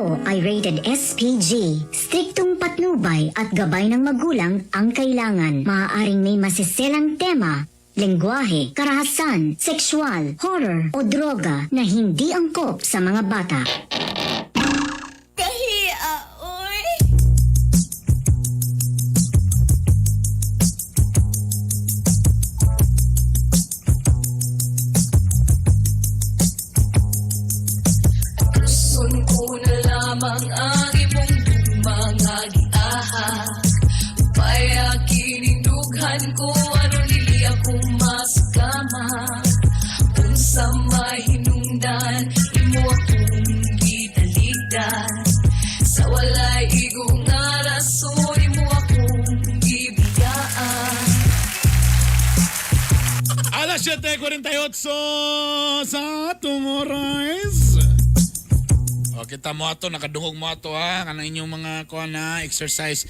ito ay rated SPG. Striktong patnubay at gabay ng magulang ang kailangan. Maaaring may masiselang tema, lengguwahe, karahasan, sexual, horror o droga na hindi angkop sa mga bata. Kahiya, oy! Gusto ko na lamang ang imong mga giaha. Upaya kinindughan ko ano dili ako maskama. Unsa may hinungdan imo akong gitaligdan. Sa walay igong nga rason imo akong gibiyaan. Alas 7:48 sa atong oras. O, kita mo ato, nakadungog mo ato ha. Kanang inyong mga kuha na exercise.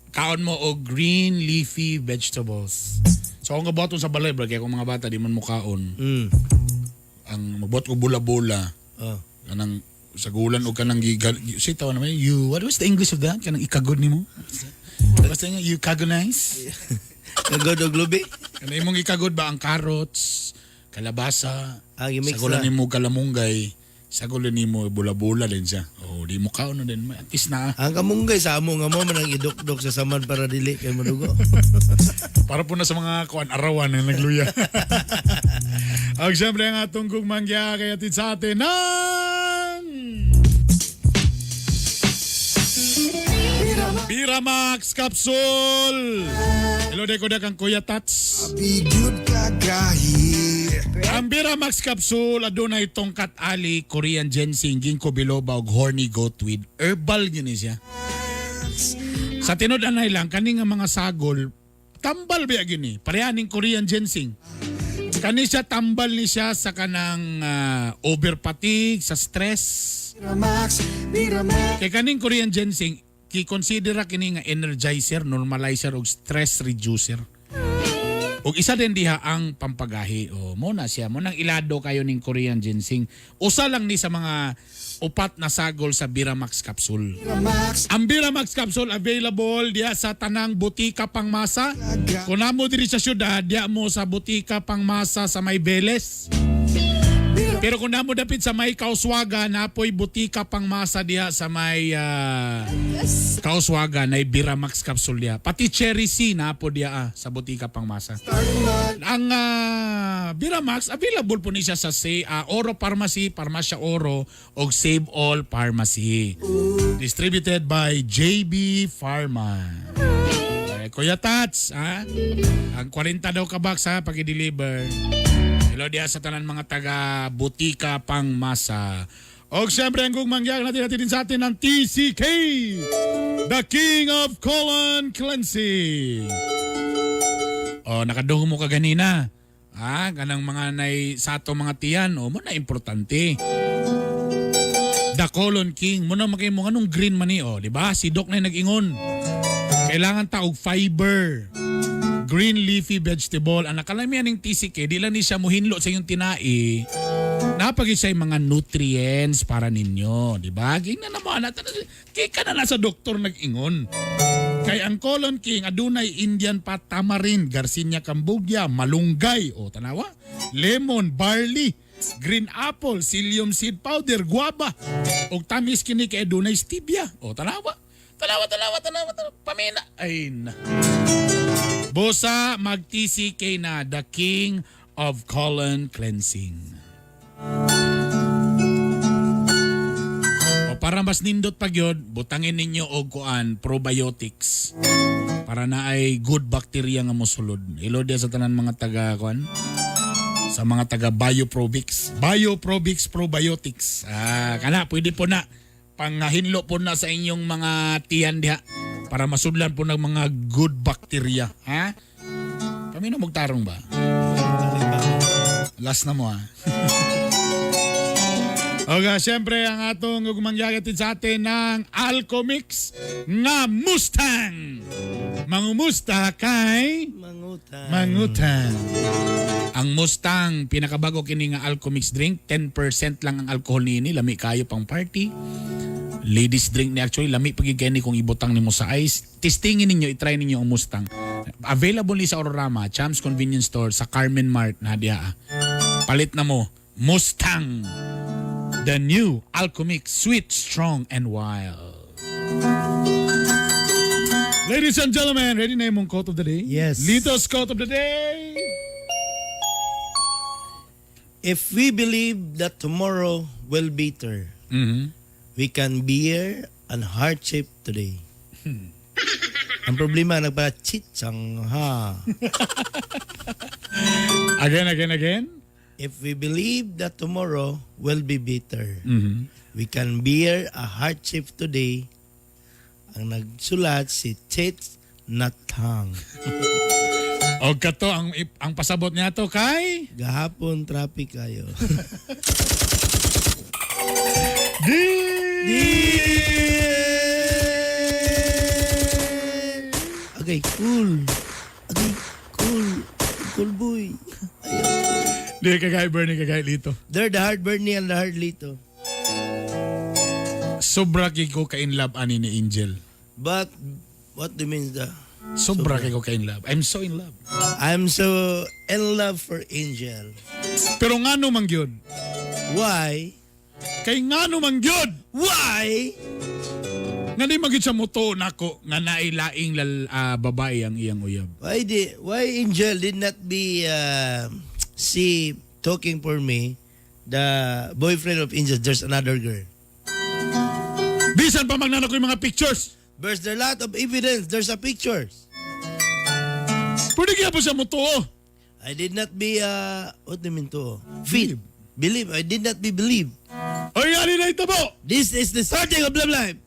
Kaon mo o green leafy vegetables. So kung gabuhaton sa balay, bro, kaya kung mga bata, di man mo kaon. Ang magbuhat ko bula-bula. Kanang sa gulan o kanang say tawa naman, what was the English of that? Kanang ikagod ni mo? Basta nga, you cagonize? Kagod o globe? Kanang imong ikagod ba ang carrots, kalabasa, Gimix sa gulan na. ni mo kalamunggay, sa gulan ni mo bula-bula din siya. Oh, di mo kaon na din. At least na. Ang kamunggay sa amo nga mo manang idok-dok sa samad para dili kay madugo. Para po na sa mga kuan arawan na nagluya. Ang siyempre ang atong gugmangya kaya tin sa atin ng Biramax Capsule. Hello, deko kang Kuya Tats. Bigud kagahi. Ang Biramax Capsule adunay tongkat ali, Korean ginseng, ginkgo biloba ug horny goatweed. Herbal yun siya. Sa tinud-anay lang kani nga mga sagol tambal ba gini? Parehaning Korean ginseng. Kani siya tambal ni siya sa kanang overfatigue, sa stress. Kay kaning Korean ginseng ki-consider kini nga energizer, normalizer ug stress reducer. Ug isa din diha ang pampagahi. O mo na siya, mo nang ilado kayo ning Korean ginseng. Usa lang ni sa mga upat na sagol sa Biramax Capsule. Ang Biramax Capsule available diya sa tanang butika pangmasa. Kung namo diri sa syudad, diya mo sa butika pangmasa sa May Beles. Pero kung namo dapit sa May Kauswaga, napoy butika pangmasa diya sa May Kauswaga na Biramax Capsule diya. Pati Cherry C napo diya sa butika pangmasa. Ang Biramax available po ni siya sa Oro Pharmacy, Parmasya Oro o Save All Pharmacy. Distributed by JB Pharma. Kuya Tats, ang 40 daw ka box pag-i-deliver. Hello diya sa tanan mga taga butika pangmasa. O siyempre ang gugmangyag natin din sa atin ng TCK, the King of Colon Cleansing. O nakadungo mo ka ganina. Ganang mga nay sa ato mga tiyan. O mo na importante. The Colon King. Mo na makay mo anong green man ni. O diba? Si Doc na nag-ingon. Kailangan taog fiber. Green leafy vegetable. Ang nakalamihan ng TCK, di lang ni siya muhinlo sa iyong tinai. Napagin siya yung mga nutrients para ninyo. Diba? Ging na naman. Kaya ka na sa doktor nag-ingon. Kay ang Colon King, adunay Indian pa tamarind, Garcinia cambogia, malunggay, o tanawa, lemon, barley, green apple, psyllium seed powder, guava, o tamis kini kay adunay stevia, o tanawa, pamina. Ay na. Bosa, mag-TCK na, the King of Colon Cleansing. O para mas nindot pag yun, butangin ninyo og kuan probiotics. Para na ay good bacteria nga mosulod. Ilo dia sa tanan mga taga kuan. Sa mga taga Bioprobix. Bioprobix probiotics. Kana pwede po na panghinlo po na sa inyong mga tiyan diha para masudlan po ng mga good bacteria. Kami na magtarong ba? Last na mo Okay, siyempre ang atong gumangyagatin sa atin ng Alcomix na Mustang. Mangumusta kay Mangutang. Ang Mustang, pinakabago kini nga Alcomix drink, 10% lang ang alcohol nini, lami kayo pang party. Ladies drink ni actually lami pagigay ni kung ibutang nimo sa ice. Testingin ninyo, i-try ninyo ang Mustang. Available ni sa Aurorama, Champs Convenience Store, sa Carmen Mart na diha. Palit na mo Mustang. The new Alchemix, sweet, strong and wild. Ladies and gentlemen, ready na yung quote of the day? Yes. Lito's quote of the day. If we believe that tomorrow will be better, we can bear an hardship today. Ang problema, nagpa-chitsang ha. Again. If we believe that tomorrow will be better, we can bear a hardship today. Ang nagsulat si Chits Natang. O kato, ang pasabot niya to kay... Gahapon traffic kayo. Agay, cool. Agay, cool. Cool boy. Di kagay Bernie, kagay Lito. They're the hard Bernie and the hard Lito. Sobra kay ko ka-in love ani ni Angel. But, what do you mean the... Sobra kay ko ka-in love. I'm so in love. I'm so in love for Angel. Pero ngano man gyud? Why? Kay ngano man gyud? Why? Nga di magid sa moto nako nga nailaing babae ang iyang uyab. Why Angel did not be see talking for me, the boyfriend of Angel, there's another girl. Bisan pa magnano ko yung mga pictures. There's a lot of evidence. There's a pictures. Pwede kaya po sa moto. I did not be what do you mean to? Feel. Believe. I did not be believe. Ay, ali na ito po. This is the starting of love life.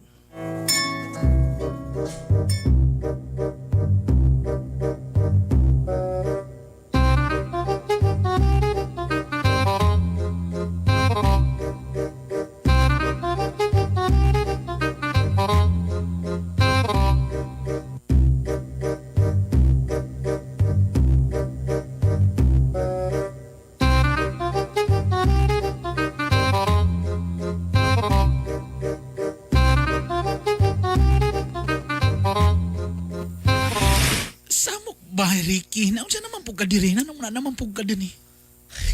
Bahay Ricky, naon siya naman po ka diri, naon na naman po ka din eh.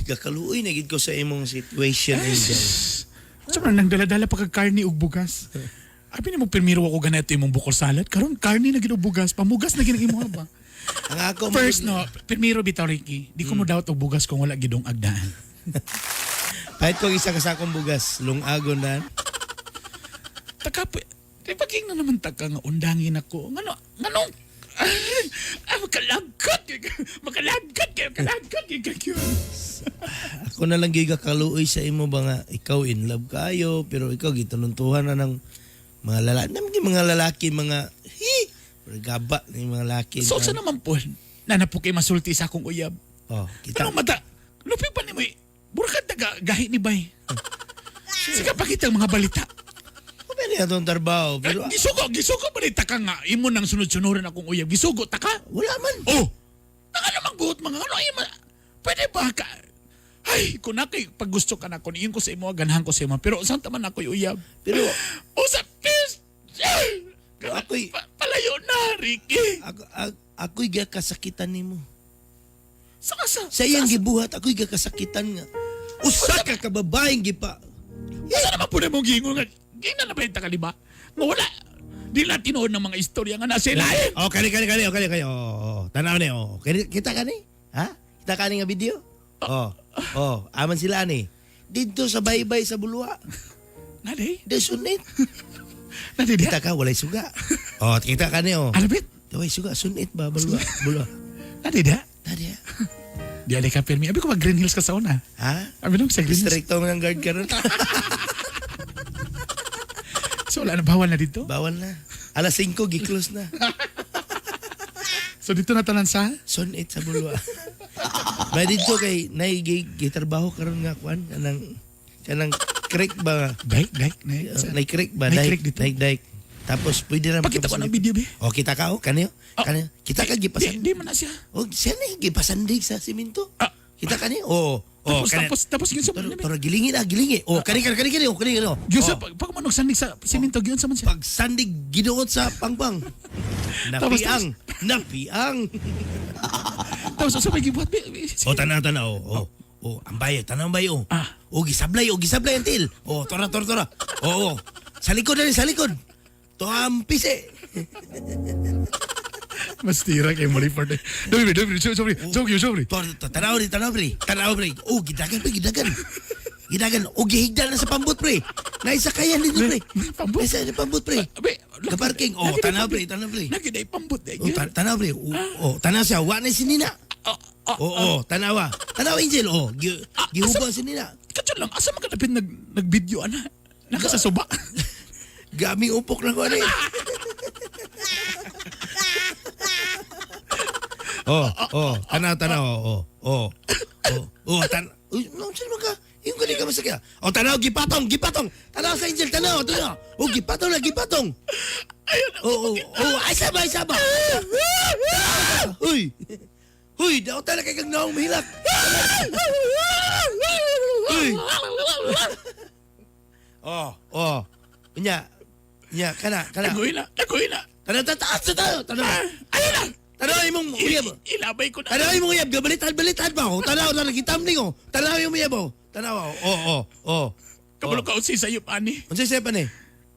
Gakaluoy na gid ko sa imong situation, Angel. Sobrang nang dala-dala pa kag karni ug bugas. Abi ni mo pirmiro ako ganito imong bukol salad, karon karni na gid ug bugas, pamugas na gid ang imong ba. Ang ako First no, pirmiro bitaw Ricky, di ko mo doubt og bugas kung wala gidong agdaan. Kahit ko isa ka sakong bugas, lungagon na. Taka di paging na naman taka nga undangin ako. Ngano makalagkat kayo. Ako na lang giga kaluoy sa imo ba nga ikaw in love kayo pero ikaw gitanuntuhan na ng mga lalaki. Mga lalaki gaba ng mga lalaki. So sa naman po, nanapo kay masulti sa akong uyab. Oh, kita. Pero mata, lupi pa ni mo burakan taga gahi ni bay. Sige pakita ang mga balita. Pwede na itong trabaho. Pero Gisugo ba rin taka nga, imo nang sunod-sunuran akong uyab. Gisugo, taka? wala man. Oh, naka namang buot mga ano, pwede ba ka? Ay, kung nakay, pag gusto ka na, kung iyon ko sa imo, ganahan ko sa imo. Pero saan taman ako'y uyab? Pero Sa pis! Palayo na, Ricky. ako'y gakasakitan nimo. Sa Sa iyang gibuhat, ako'y gakasakitan nga. Usa ka kababaeng gipa. Asa naman po na mong gingon nga, gina na ba yung takalima? Nga wala. Di na tinuod ng mga istorya nga nasa ilahin. Oh, kani. Oh, tanaw ni. Oh, kita kani? Ha? Kita kani nga video? Oh, aman sila ni. Dito sa baybay sa Bulwa. Nadi? Sunit. Nadi di? Kita ka, walay suga. Oh, kita kani oh. Alabit? Walay suga, sunit ba, Bulwa. Nadi di? Tadi ha? Di alay ka permi. Abi ko mag Green Hills ka sa una. Ha? Abi nung sa Green Hills. Stricto mo ng guard ka ron. So wala na, bawal na dito? Bawal na. Alas 5, gi-close na. So dito na tanan sa? Sunit sa Bulwa. May dito kay naigitrabaho karon nga kuan kanang creek ba? Dike. Nay creek ba? May creek dito. Dike. Tapos pwede na Pakita ko ng video, be. Oh, kita ka oh, kaniyo. Kaniyo. Kita ka gipasan. Di man na siya. Oh, siya na gipasandig sa simento. Ah. Kita ka ni. Oh, Oh, Tapos yun sa Tara gilingi. Oh, kani. Oh. Gyud sa pag manog sandig sa simento gyud sa man siya. Pag sandig ginuot sa pangpang. Napiang. Tapos sa may gibuhat. Oh, tanaw. Oh, ambay, tanaw ambay oh. Ah. Oh, gisablay antil. Oh, tora. Oh. Sa likod. To ang pise. Mas tira kay mali parte. Dami, sorry. Tanaw pre. Oh, gidagan. O gihigdan na sa pambot pre. Naisa kayan dito pre. Pambot? Naisa na pambot pre. Abe, Kaparking. Oh, tanaw pre. Lagi na ipambot eh. Oh, tanaw pre. Oh, tanaw siya. Wa na sinina. Oo, tanawa. Tanawa Angel. Oh, gihuba sinina. Katyo lang, asa man kadapit nag-video ana? Nakasasuba. Gami upok na ko ani. Tanaw. Uy, sino ka? Yung gali ka masakya. Oh, tanaw, gipatong. Tanaw sa Angel, tanaw. Oh, gipatong. Ay saba. Uy, daw talaga kay kang naong mahilak. Uy. Nya, kana. Nagoy na. Tanaw, tataas sa tayo. Ayun na. Tanaw imong uyab. Ilabay ko na. Tanaw imong uyab, gabalitan ba? Tanaw, gitamling oh. Tanaw imong uyab oh. Tanaw. Oh. Kabalo ka unsi sa iyo, ani. Unsay sepan eh?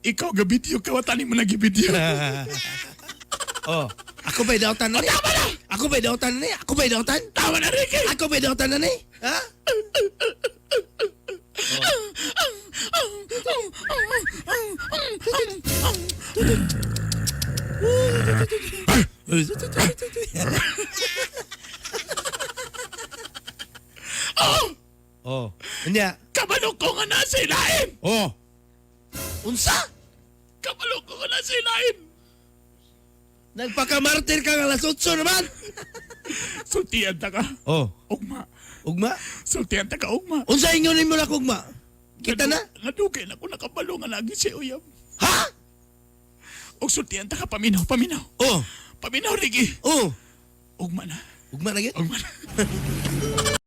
Ikaw ga-video ka, watani mo nag-video. Oh, ako ba'y dautan na ni? Tama na! Ako ba'y dautan na ni? Tama na, Ricky! Ako ba'y dautan na ni? Ha? Oh. Unya. Kabalo ko nga nasa ilahin! Oh. Unsa? Kabalo ko nga nasa ilahin! Nagpakamartir ka nga alas 8 naman. Sultihan ta ka. Oh. Ugma. Ugma? Sultihan ta ka, ugma. Unsa ingon mo na kugma? Kita na? Nadugay na ko nakabalo nga lagi si Uyab. Ha? Og sultihan ta ka, paminaw. Oh. Paminaw, Ricky. Oh. Ugma na. Ugma na gyud? Ugma na.